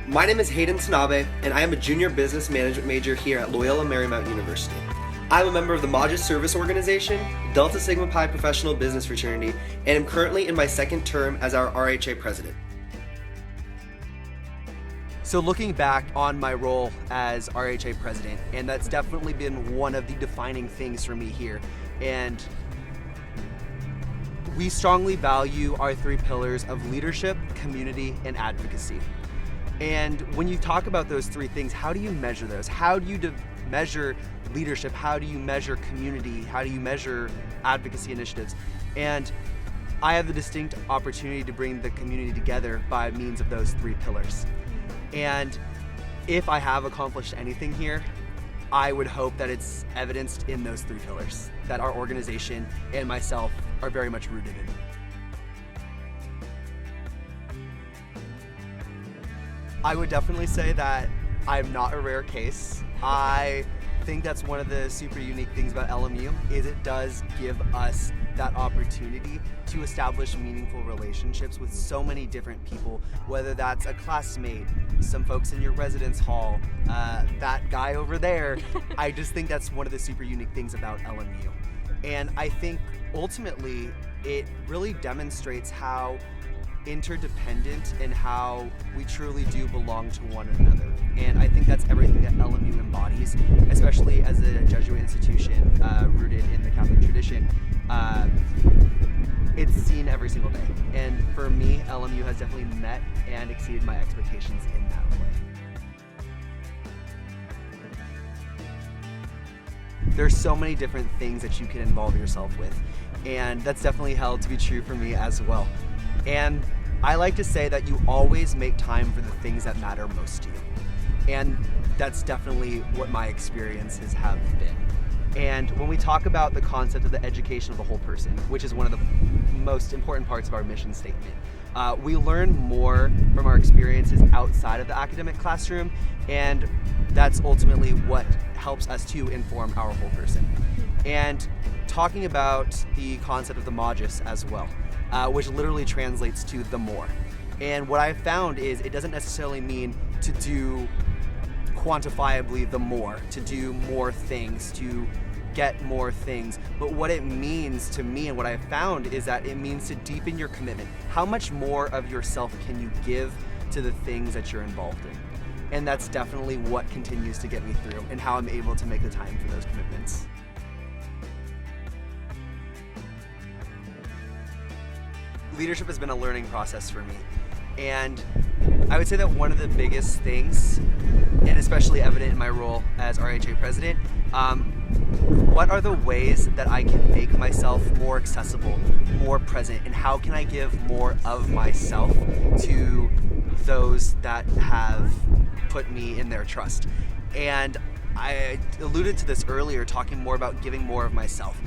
My name is Hayden Tanabe, and I am a junior business management major here at Loyola Marymount University. I'm a member of the Modus Service Organization, Delta Sigma Pi Professional Business Fraternity, and am currently in my second term as our RHA president. So looking back on my role as RHA president, and that's definitely been one of the defining things for me here. And we strongly value our three pillars of leadership, community, and advocacy. And when you talk about those three things, how do you measure those? How do you measure leadership? How do you measure community? How do you measure advocacy initiatives? And I have the distinct opportunity to bring the community together by means of those three pillars. And if I have accomplished anything here, I would hope that it's evidenced in those three pillars that our organization and myself are very much rooted in. I would definitely say that I'm not a rare case. I think that's one of the super unique things about LMU is it does give us that opportunity to establish meaningful relationships with so many different people, whether that's a classmate, some folks in your residence hall, that guy over there. I just think that's one of the super unique things about LMU. And I think ultimately it really demonstrates how interdependent and how we truly do belong to one another. And I think that's everything that LMU embodies, especially as a Jesuit institution rooted in the Catholic tradition. It's seen every single day. And for me, LMU has definitely met and exceeded my expectations in that way. There's so many different things that you can involve yourself with, and that's definitely held to be true for me as well. And I like to say that you always make time for the things that matter most to you. And that's definitely what my experiences have been. And when we talk about the concept of the education of the whole person, which is one of the most important parts of our mission statement, we learn more from our experiences outside of the academic classroom, and that's ultimately what helps us to inform our whole person. And talking about the concept of the modus as well, which literally translates to the more. And what I've found is it doesn't necessarily mean to do quantifiably the more, to do more things, to get more things. But what it means to me and what I've found is that it means to deepen your commitment. How much more of yourself can you give to the things that you're involved in? And that's definitely what continues to get me through and how I'm able to make the time for those commitments. Leadership has been a learning process for me. And I would say that one of the biggest things, and especially evident in my role as RHA president, what are the ways that I can make myself more accessible, more present, and how can I give more of myself to those that have put me in their trust? And I alluded to this earlier, talking more about giving more of myself,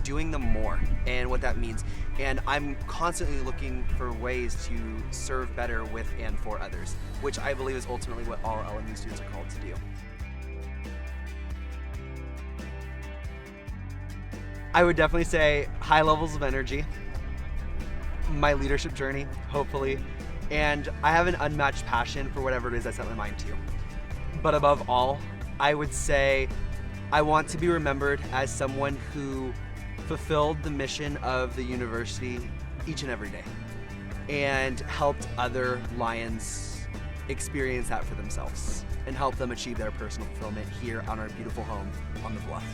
doing the more, and what that means. And I'm constantly looking for ways to serve better with and for others, which I believe is ultimately what all LMU students are called to do. I would definitely say high levels of energy, my leadership journey, hopefully, and I have an unmatched passion for whatever it is I set my mind to. But above all, I would say I want to be remembered as someone who fulfilled the mission of the university each and every day and helped other Lions experience that for themselves and help them achieve their personal fulfillment here on our beautiful home on the Bluff.